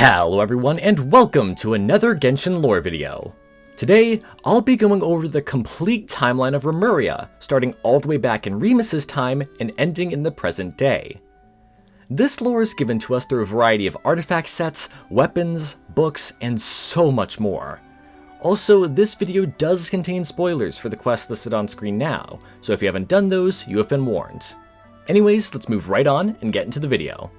Hello everyone, and welcome to another Genshin lore video. Today, I'll be going over the complete timeline of Remuria, starting all the way back in Remus's time and ending in the present day. This lore is given to us through a variety of artifact sets, weapons, books, and so much more. Also, this video does contain spoilers for the quests listed on screen now, so if you haven't done those, you have been warned. Anyways, let's move right on and get into the video.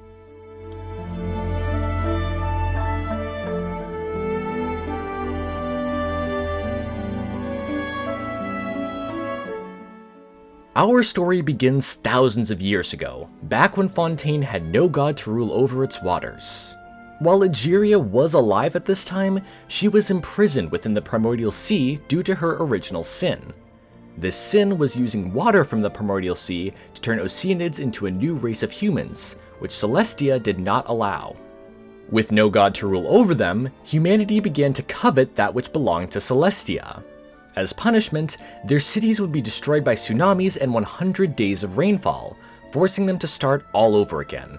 Our story begins thousands of years ago, back when Fontaine had no god to rule over its waters. While Egeria was alive at this time, she was imprisoned within the Primordial Sea due to her original sin. This sin was using water from the Primordial Sea to turn Oceanids into a new race of humans, which Celestia did not allow. With no god to rule over them, humanity began to covet that which belonged to Celestia. As punishment, their cities would be destroyed by tsunamis and 100 days of rainfall, forcing them to start all over again.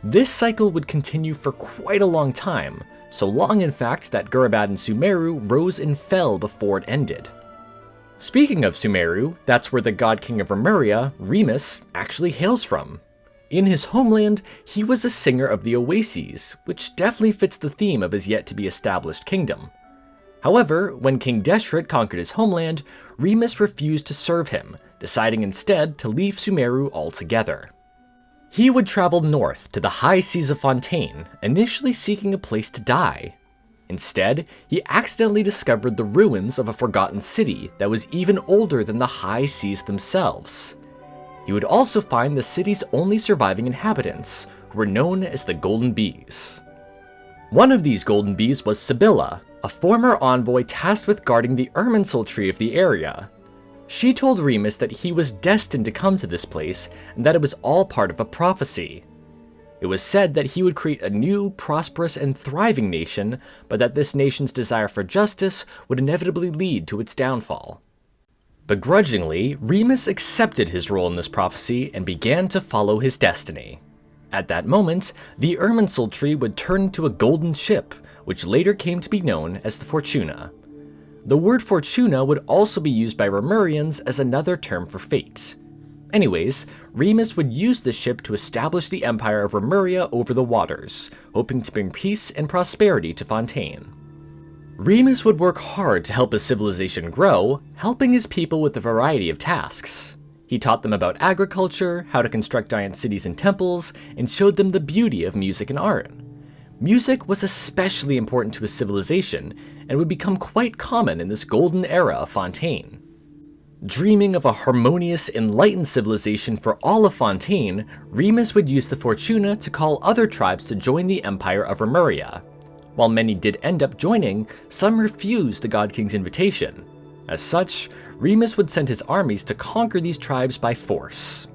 This cycle would continue for quite a long time, so long in fact that Gurabad and Sumeru rose and fell before it ended. Speaking of Sumeru, that's where the god king of Remuria, Remus, actually hails from. In his homeland, he was a singer of the Oases, which definitely fits the theme of his yet-to-be-established kingdom. However, when King Deshret conquered his homeland, Remus refused to serve him, deciding instead to leave Sumeru altogether. He would travel north to the high seas of Fontaine, initially seeking a place to die. Instead, he accidentally discovered the ruins of a forgotten city that was even older than the high seas themselves. He would also find the city's only surviving inhabitants, who were known as the Golden Bees. One of these Golden Bees was Sibylla, a former envoy tasked with guarding the Irminsul tree of the area. She told Remus that he was destined to come to this place and that it was all part of a prophecy. It was said that he would create a new, prosperous, and thriving nation, but that this nation's desire for justice would inevitably lead to its downfall. Begrudgingly, Remus accepted his role in this prophecy and began to follow his destiny. At that moment, the Irminsul tree would turn into a golden ship, which later came to be known as the Fortuna. The word Fortuna would also be used by Remurians as another term for fate. Anyways, Remus would use this ship to establish the empire of Remuria over the waters, hoping to bring peace and prosperity to Fontaine. Remus would work hard to help his civilization grow, helping his people with a variety of tasks. He taught them about agriculture, how to construct giant cities and temples, and showed them the beauty of music and art. Music was especially important to his civilization, and would become quite common in this golden era of Fontaine. Dreaming of a harmonious, enlightened civilization for all of Fontaine, Remus would use the Fortuna to call other tribes to join the Empire of Remuria. While many did end up joining, some refused the God King's invitation. As such, Remus would send his armies to conquer these tribes by force.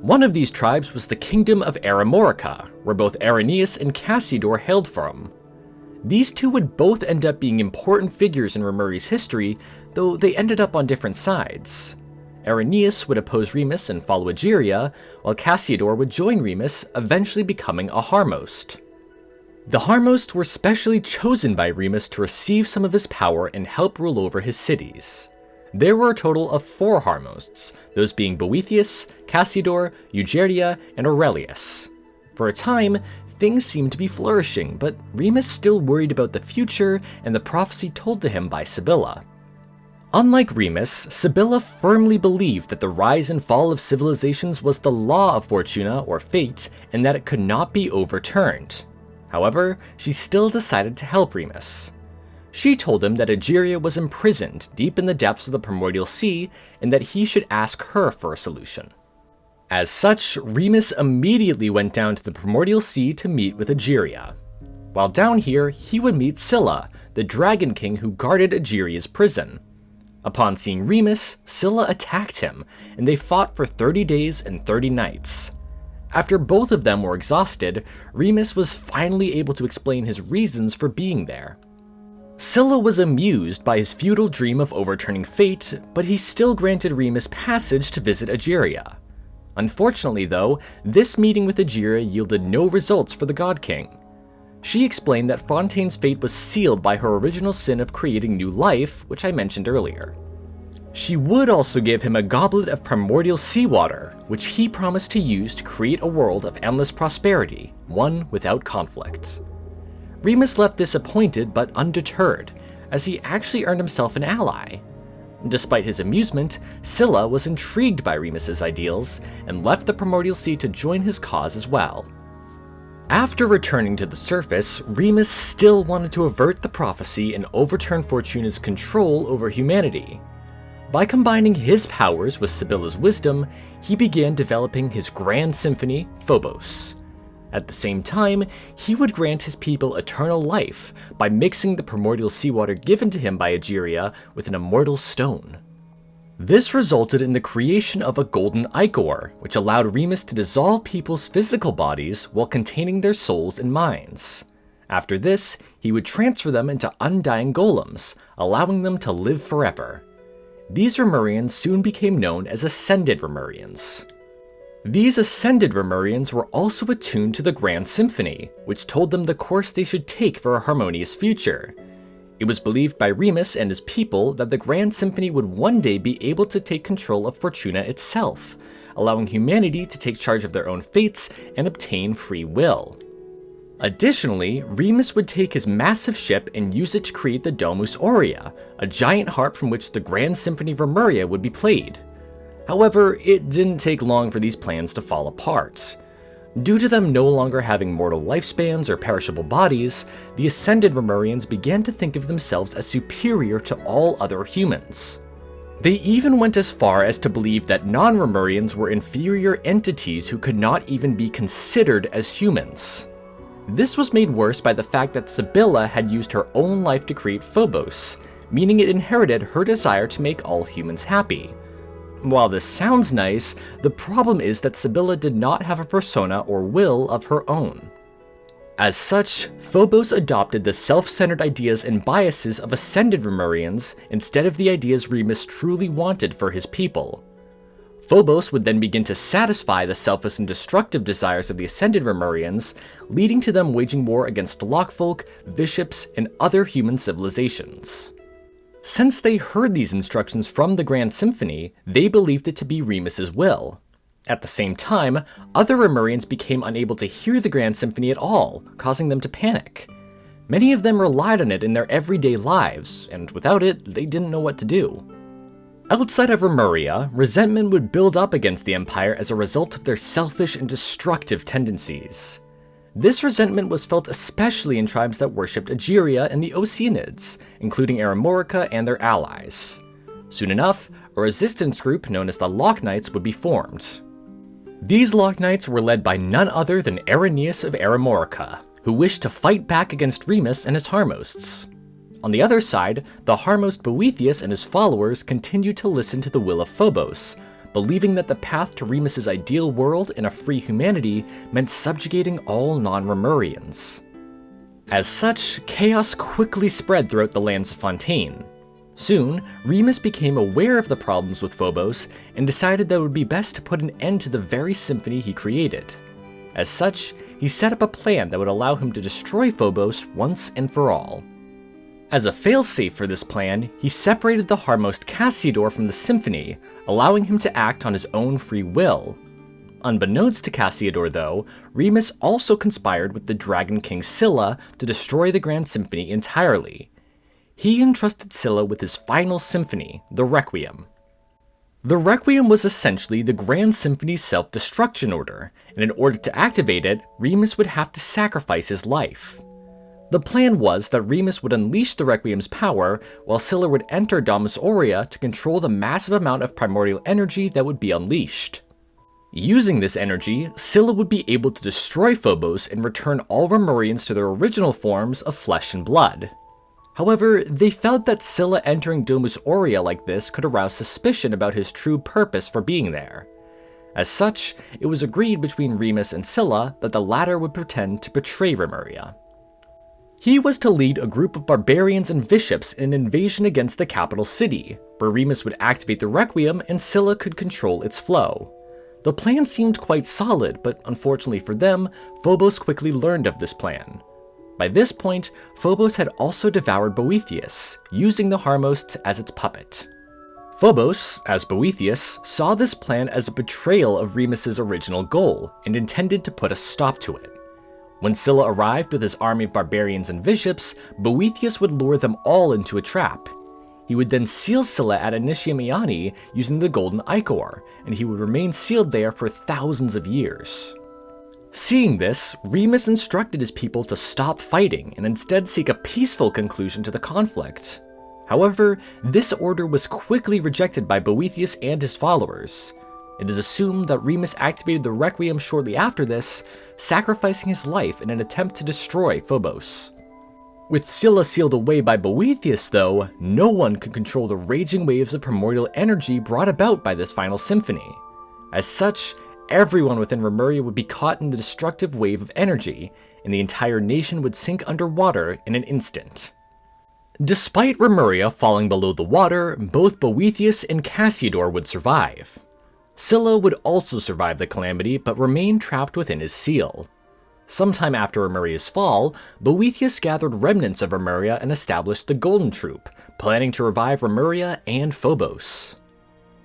One of these tribes was the Kingdom of Remuria, where both Arrhenius and Cassidor hailed from. These two would both end up being important figures in Remuria's history, though they ended up on different sides. Arrhenius would oppose Remus and follow Egeria, while Cassidor would join Remus, eventually becoming a Harmost. The Harmost were specially chosen by Remus to receive some of his power and help rule over his cities. There were a total of 4 Harmosts, those being Boethius, Cassidor, Egeria, and Aurelius. For a time, things seemed to be flourishing, but Remus still worried about the future and the prophecy told to him by Sibylla. Unlike Remus, Sibylla firmly believed that the rise and fall of civilizations was the law of Fortuna or fate, and that it could not be overturned. However, she still decided to help Remus. She told him that Egeria was imprisoned deep in the depths of the Primordial Sea and that he should ask her for a solution. As such, Remus immediately went down to the Primordial Sea to meet with Egeria. While down here, he would meet Scylla, the Dragon King who guarded Egeria's prison. Upon seeing Remus, Scylla attacked him, and they fought for 30 days and 30 nights. After both of them were exhausted, Remus was finally able to explain his reasons for being there. Scylla was amused by his futile dream of overturning fate, but he still granted Remus passage to visit Egeria. Unfortunately though, this meeting with Egeria yielded no results for the God King. She explained that Fontaine's fate was sealed by her original sin of creating new life, which I mentioned earlier. She would also give him a goblet of primordial seawater, which he promised to use to create a world of endless prosperity, one without conflict. Remus left disappointed but undeterred, as he actually earned himself an ally. Despite his amusement, Scylla was intrigued by Remus's ideals and left the Primordial Sea to join his cause as well. After returning to the surface, Remus still wanted to avert the prophecy and overturn Fortuna's control over humanity. By combining his powers with Sibylla's wisdom, he began developing his Grand Symphony, Phobos. At the same time, he would grant his people eternal life by mixing the primordial seawater given to him by Egeria with an immortal stone. This resulted in the creation of a golden ichor, which allowed Remus to dissolve people's physical bodies while containing their souls and minds. After this, he would transfer them into undying golems, allowing them to live forever. These Remurians soon became known as Ascended Remurians. These Ascended Remurians were also attuned to the Grand Symphony, which told them the course they should take for a harmonious future. It was believed by Remus and his people that the Grand Symphony would one day be able to take control of Fortuna itself, allowing humanity to take charge of their own fates and obtain free will. Additionally, Remus would take his massive ship and use it to create the Domus Aurea, a giant harp from which the Grand Symphony of Remuria would be played. However, it didn't take long for these plans to fall apart. Due to them no longer having mortal lifespans or perishable bodies, the Ascended Remurians began to think of themselves as superior to all other humans. They even went as far as to believe that non-Remurians were inferior entities who could not even be considered as humans. This was made worse by the fact that Sibylla had used her own life to create Phobos, meaning it inherited her desire to make all humans happy. While this sounds nice, the problem is that Sibylla did not have a persona or will of her own. As such, Phobos adopted the self-centered ideas and biases of Ascended Remurians instead of the ideas Remus truly wanted for his people. Phobos would then begin to satisfy the selfish and destructive desires of the Ascended Remurians, leading to them waging war against Lockfolk, Viships, and other human civilizations. Since they heard these instructions from the Grand Symphony, they believed it to be Remus's will. At the same time, other Remurians became unable to hear the Grand Symphony at all, causing them to panic. Many of them relied on it in their everyday lives, and without it, they didn't know what to do. Outside of Remuria, resentment would build up against the Empire as a result of their selfish and destructive tendencies. This resentment was felt especially in tribes that worshipped Egeria and the Oceanids, including Remuria and their allies. Soon enough, a resistance group known as the Lock Knights would be formed. These Lock Knights were led by none other than Irenaeus of Remuria, who wished to fight back against Remus and his Harmosts. On the other side, the Harmost Boethius and his followers continued to listen to the will of Phobos, believing that the path to Remus's ideal world and a free humanity meant subjugating all non-Remurians. As such, chaos quickly spread throughout the lands of Fontaine. Soon, Remus became aware of the problems with Phobos and decided that it would be best to put an end to the very symphony he created. As such, he set up a plan that would allow him to destroy Phobos once and for all. As a failsafe for this plan, he separated the Harmost Cassiodor from the symphony, allowing him to act on his own free will. Unbeknownst to Cassiodor though, Remus also conspired with the Dragon King Scylla to destroy the Grand Symphony entirely. He entrusted Scylla with his final symphony, the Requiem. The Requiem was essentially the Grand Symphony's self-destruction order, and in order to activate it, Remus would have to sacrifice his life. The plan was that Remus would unleash the Requiem's power, while Scylla would enter Domus Aurea to control the massive amount of primordial energy that would be unleashed. Using this energy, Scylla would be able to destroy Phobos and return all Remurians to their original forms of flesh and blood. However, they felt that Scylla entering Domus Aurea like this could arouse suspicion about his true purpose for being there. As such, it was agreed between Remus and Scylla that the latter would pretend to betray Remuria. He was to lead a group of barbarians and Viships in an invasion against the capital city, where Remus would activate the Requiem and Scylla could control its flow. The plan seemed quite solid, but unfortunately for them, Phobos quickly learned of this plan. By this point, Phobos had also devoured Boethius, using the Harmos as its puppet. Phobos, as Boethius, saw this plan as a betrayal of Remus's original goal, and intended to put a stop to it. When Scylla arrived with his army of barbarians and bishops, Boethius would lure them all into a trap. He would then seal Scylla at Initia Maiani using the golden ichor, and he would remain sealed there for thousands of years. Seeing this, Remus instructed his people to stop fighting and instead seek a peaceful conclusion to the conflict. However, this order was quickly rejected by Boethius and his followers. It is assumed that Remus activated the Requiem shortly after this, sacrificing his life in an attempt to destroy Phobos. With Scylla sealed away by Boethius though, no one could control the raging waves of primordial energy brought about by this final symphony. As such, everyone within Remuria would be caught in the destructive wave of energy, and the entire nation would sink underwater in an instant. Despite Remuria falling below the water, both Boethius and Cassiodor would survive. Scylla would also survive the calamity, but remain trapped within his seal. Sometime after Remuria's fall, Boethius gathered remnants of Remuria and established the Golden Troop, planning to revive Remuria and Phobos.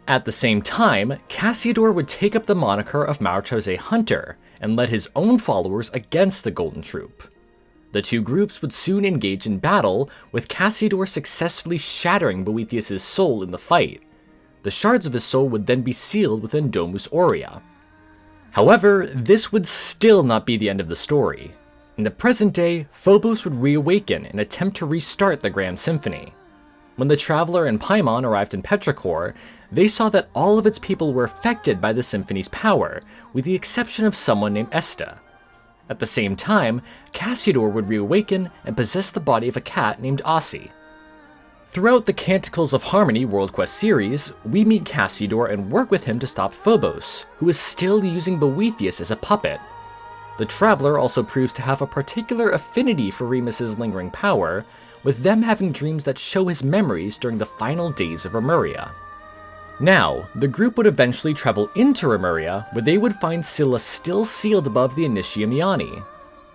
At the same time, Cassiodor would take up the moniker of Marchose Hunter, and led his own followers against the Golden Troop. The two groups would soon engage in battle, with Cassiodor successfully shattering Boethius' soul in the fight. The shards of his soul would then be sealed within Domus Aurea. However, this would still not be the end of the story. In the present day, Phobos would reawaken and attempt to restart the Grand Symphony. When the Traveler and Paimon arrived in Petrichor, they saw that all of its people were affected by the symphony's power, with the exception of someone named Esta. At the same time, Cassiodor would reawaken and possess the body of a cat named Ossie. Throughout the Canticles of Harmony World Quest series, we meet Cassiodor and work with him to stop Phobos, who is still using Boethius as a puppet. The Traveler also proves to have a particular affinity for Remus's lingering power, with them having dreams that show his memories during the final days of Remuria. Now, the group would eventually travel into Remuria, where they would find Scylla still sealed above the Initia Maiani.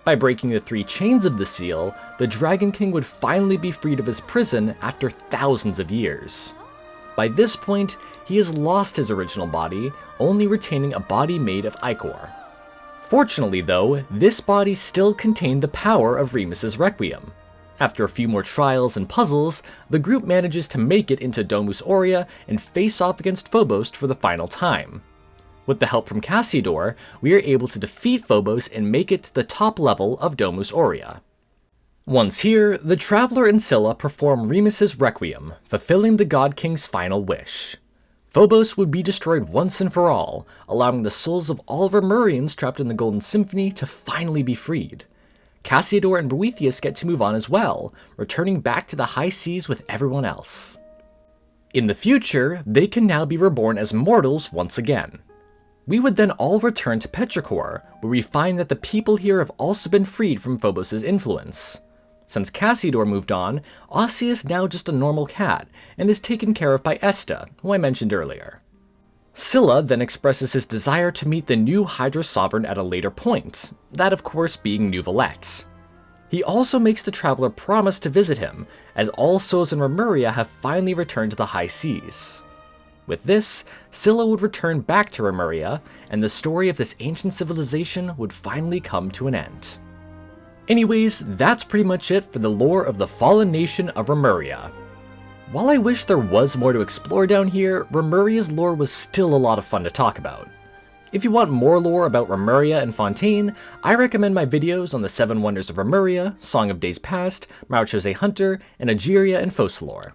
By breaking the 3 chains of the seal, the Dragon King would finally be freed of his prison after thousands of years. By this point, he has lost his original body, only retaining a body made of ichor. Fortunately though, this body still contained the power of Remus's Requiem. After a few more trials and puzzles, the group manages to make it into Domus Aurea and face off against Phobos for the final time. With the help from Cassiodor, we are able to defeat Phobos and make it to the top level of Domus Aurea. Once here, the Traveler and Scylla perform Remus's Requiem, fulfilling the God King's final wish. Phobos would be destroyed once and for all, allowing the souls of all Remurians trapped in the Golden Symphony to finally be freed. Cassiodor and Boethius get to move on as well, returning back to the high seas with everyone else. In the future, they can now be reborn as mortals once again. We would then all return to Petrichor, where we find that the people here have also been freed from Phobos' influence. Since Cassiodor moved on, Ossie is now just a normal cat, and is taken care of by Esta, who I mentioned earlier. Scylla then expresses his desire to meet the new Hydro Sovereign at a later point, that of course being Neuvillette. He also makes the Traveler promise to visit him, as all souls in Remuria have finally returned to the high seas. With this, Scylla would return back to Remuria, and the story of this ancient civilization would finally come to an end. Anyways, that's pretty much it for the lore of the fallen nation of Remuria. While I wish there was more to explore down here, Remuria's lore was still a lot of fun to talk about. If you want more lore about Remuria and Fontaine, I recommend my videos on the 7 Wonders of Remuria, Song of Days Past, Marchose Hunter, and Egeria and Focalors.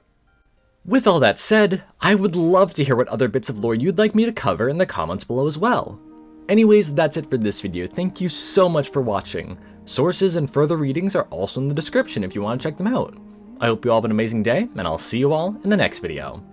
With all that said, I would love to hear what other bits of lore you'd like me to cover in the comments below as well. Anyways, that's it for this video. Thank you so much for watching. Sources and further readings are also in the description if you want to check them out. I hope you all have an amazing day, and I'll see you all in the next video.